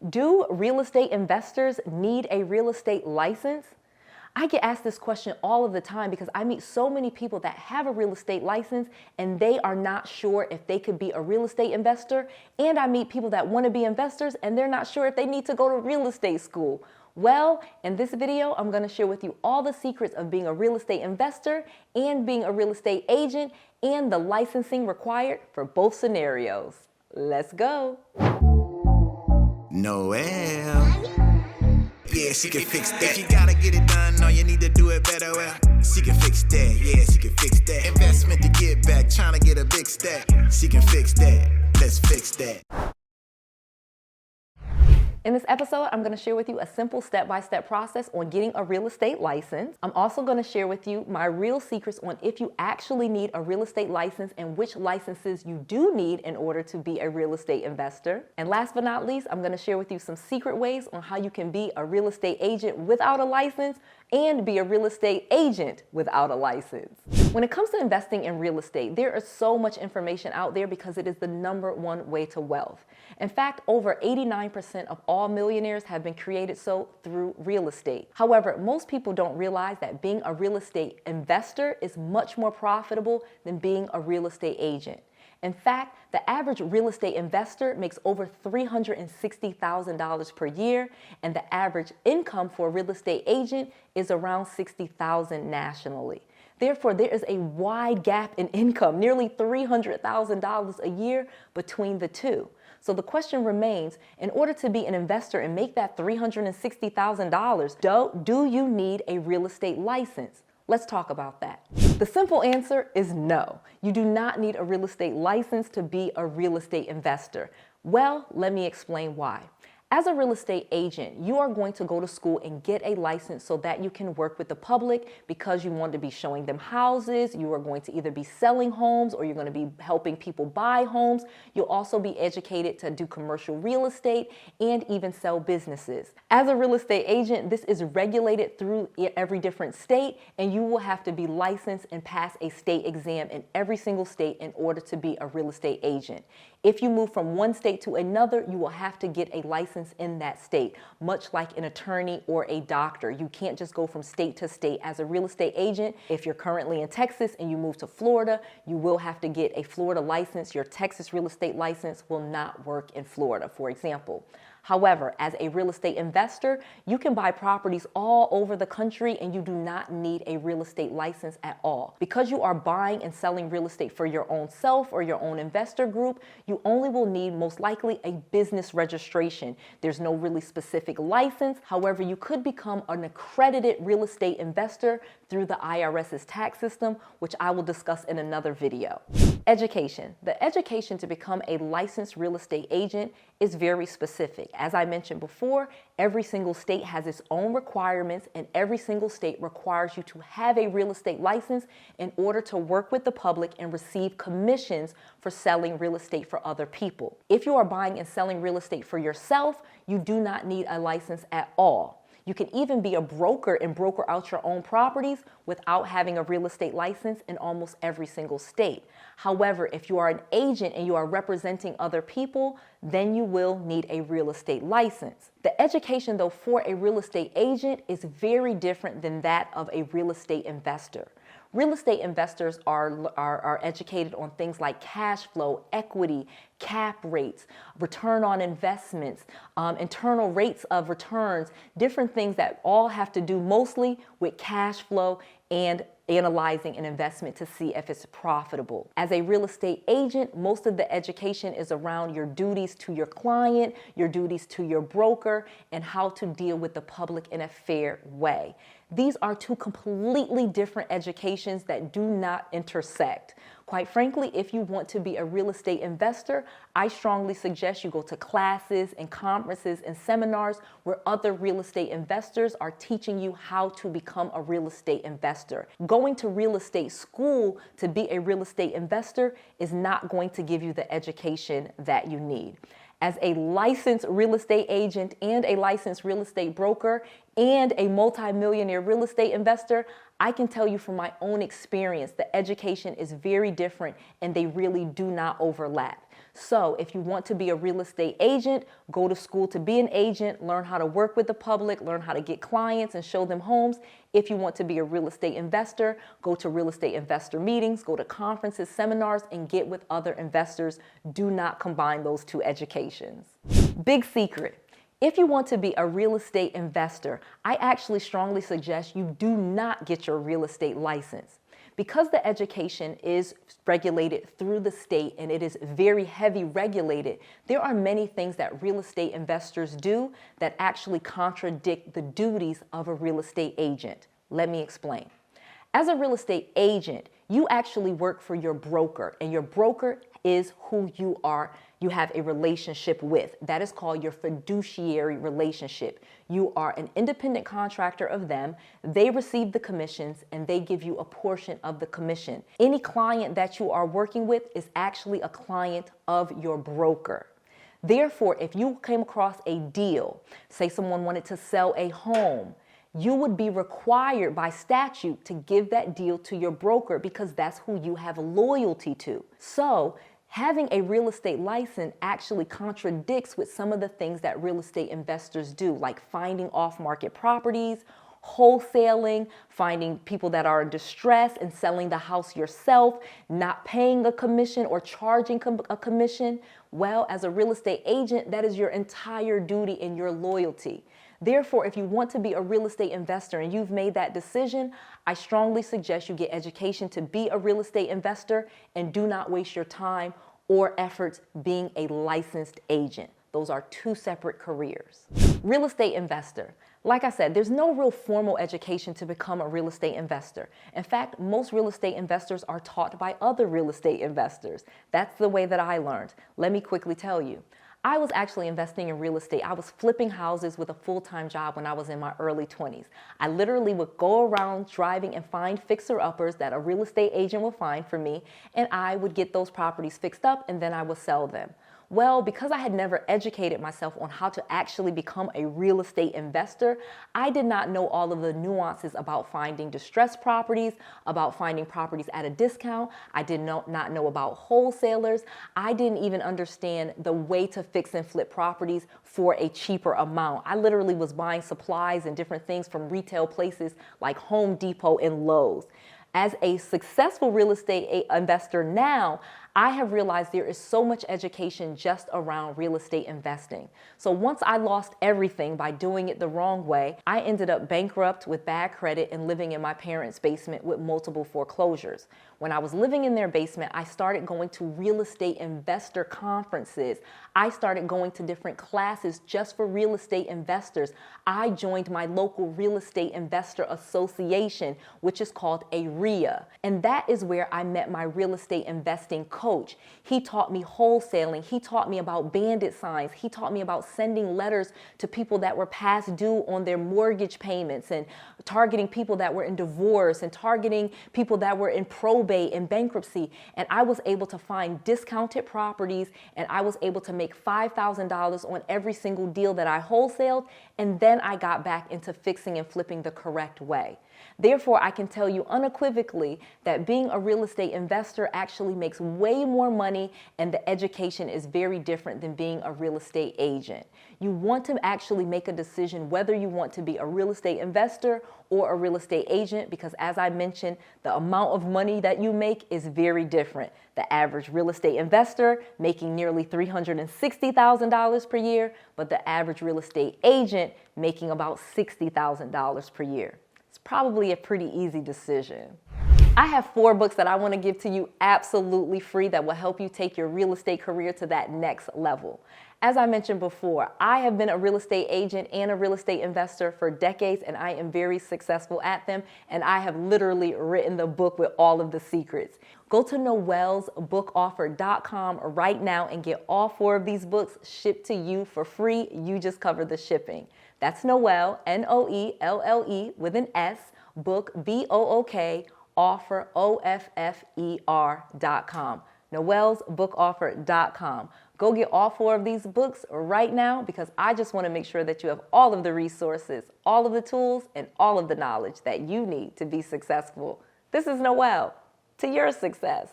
Do real estate investors need a real estate license? I get asked this question all of the time because I meet so many people that have a real estate license and they are not sure if they could be a real estate investor. And I meet people that want to be investors and they're not sure if they need to go to real estate school. Well, in this video, I'm going to share with you all the secrets of being a real estate investor and being a real estate agent and the licensing required for both scenarios. Let's go. Noel. Yeah, she can fix that. If you gotta get it done, all you need to do it better. Well, she can fix that. Yeah, she can fix that. Investment to get back, trying to get a big stack. She can fix that. Let's fix that. In this episode, I'm going to share with you a simple step-by-step process on getting a real estate license. I'm also going to share with you my real secrets on if you actually need a real estate license and which licenses you do need in order to be a real estate investor. And last but not least, I'm going to share with you some secret ways on how you can be a real estate agent without a license and be a real estate agent without a license. When it comes to investing in real estate, there is so much information out there because it is the #1 way to wealth. In fact, over 89% of all millionaires have been created so through real estate. However, most people don't realize that being a real estate investor is much more profitable than being a real estate agent. In fact, the average real estate investor makes over $360,000 per year, and the average income for a real estate agent is around $60,000 nationally. Therefore, there is a wide gap in income, nearly $300,000 a year between the two. So the question remains, in order to be an investor and make that $360,000, do you need a real estate license? Let's talk about that. The simple answer is no. You do not need a real estate license to be a real estate investor. Well, let me explain why. As a real estate agent, you are going to go to school and get a license so that you can work with the public because you want to be showing them houses. You are going to either be selling homes or you're going to be helping people buy homes. You'll also be educated to do commercial real estate and even sell businesses. As a real estate agent, this is regulated through every different state, and you will have to be licensed and pass a state exam in every single state in order to be a real estate agent. If you move from one state to another, you will have to get a license in that state, much like an attorney or a doctor. You can't just go from state to state. As a real estate agent, if you're currently in Texas and you move to Florida, you will have to get a Florida license. Your Texas real estate license will not work in Florida, for example. However, as a real estate investor, you can buy properties all over the country and you do not need a real estate license at all. Because you are buying and selling real estate for your own self or your own investor group, you only will need most likely a business registration. There's no really specific license. However, you could become an accredited real estate investor through the IRS's tax system, which I will discuss in another video. Education. The education to become a licensed real estate agent is very specific. As I mentioned before, every single state has its own requirements, and every single state requires you to have a real estate license in order to work with the public and receive commissions for selling real estate for other people. If you are buying and selling real estate for yourself, you do not need a license at all. You can even be a broker and broker out your own properties without having a real estate license in almost every single state. However, if you are an agent and you are representing other people, then you will need a real estate license. The education, though, for a real estate agent is very different than that of a real estate investor. Real estate investors are educated on things like cash flow, equity, cap rates, return on investments, internal rates of returns, different things that all have to do mostly with cash flow and analyzing an investment to see if it's profitable. As a real estate agent, most of the education is around your duties to your client, your duties to your broker, and how to deal with the public in a fair way. These are two completely different educations that do not intersect. Quite frankly, if you want to be a real estate investor, I strongly suggest you go to classes and conferences and seminars where other real estate investors are teaching you how to become a real estate investor. Going to real estate school to be a real estate investor is not going to give you the education that you need. As a licensed real estate agent and a licensed real estate broker and a multimillionaire real estate investor, I can tell you from my own experience, the education is very different and they really do not overlap. So if you want to be a real estate agent, go to school to be an agent, learn how to work with the public, learn how to get clients and show them homes. If you want to be a real estate investor, go to real estate investor meetings, go to conferences, seminars, and get with other investors. Do not combine those two educations. Big secret. If you want to be a real estate investor, I actually strongly suggest you do not get your real estate license. Because the education is regulated through the state and it is very heavy regulated, there are many things that real estate investors do that actually contradict the duties of a real estate agent. Let me explain. As a real estate agent, you actually work for your broker, and your broker is who you have a relationship with. That is called your fiduciary relationship. You are an independent contractor of them. They receive the commissions and they give you a portion of the commission. Any client that you are working with is actually a client of your broker. Therefore, if you came across a deal, say someone wanted to sell a home, you would be required by statute to give that deal to your broker because that's who you have loyalty to. So having a real estate license actually contradicts with some of the things that real estate investors do, like finding off-market properties, wholesaling, finding people that are in distress and selling the house yourself, not paying a commission or charging a commission. Well, as a real estate agent, that is your entire duty and your loyalty. Therefore, if you want to be a real estate investor and you've made that decision, I strongly suggest you get education to be a real estate investor and do not waste your time or efforts being a licensed agent. Those are two separate careers. Real estate investor. Like I said, there's no real formal education to become a real estate investor. In fact, most real estate investors are taught by other real estate investors. That's the way that I learned. Let me quickly tell you. I was actually investing in real estate. I was flipping houses with a full-time job when I was in my early 20s. I literally would go around driving and find fixer-uppers that a real estate agent would find for me, and I would get those properties fixed up and then I would sell them. Well, because I had never educated myself on how to actually become a real estate investor, I did not know all of the nuances about finding distressed properties, about finding properties at a discount. I did not know about wholesalers. I didn't even understand the way to fix and flip properties for a cheaper amount. I literally was buying supplies and different things from retail places like Home Depot and Lowe's. As a successful real estate investor now, I have realized there is so much education just around real estate investing. So once I lost everything by doing it the wrong way, I ended up bankrupt with bad credit and living in my parents' basement with multiple foreclosures. When I was living in their basement, I started going to real estate investor conferences. I started going to different classes just for real estate investors. I joined my local real estate investor association, which is called area. And that is where I met my real estate investing coach. He taught me wholesaling. He taught me about bandit signs. He taught me about sending letters to people that were past due on their mortgage payments and targeting people that were in divorce and targeting people that were in probate and bankruptcy. And I was able to find discounted properties, and I was able to make $5,000 on every single deal that I wholesaled. And then I got back into fixing and flipping the correct way. Therefore, I can tell you unequivocally that being a real estate investor actually makes way more money, and the education is very different than being a real estate agent. You want to actually make a decision whether you want to be a real estate investor or a real estate agent, because as I mentioned, the amount of money that you make is very different. The average real estate investor making nearly $360,000 per year, but the average real estate agent making about $60,000 per year. It's probably a pretty easy decision. I have 4 books that I want to give to you absolutely free that will help you take your real estate career to that next level. As I mentioned before, I have been a real estate agent and a real estate investor for decades, and I am very successful at them, and I have literally written the book with all of the secrets. Go to noellsbookoffer.com right now and get all 4 of these books shipped to you for free. You just cover the shipping. That's Noelle, Noelle with an S, book, BOOK, offer, OFFER.com. noellsbookoffer.com. Go get all 4 of these books right now, because I just want to make sure that you have all of the resources, all of the tools, and all of the knowledge that you need to be successful. This is Noelle, to your success.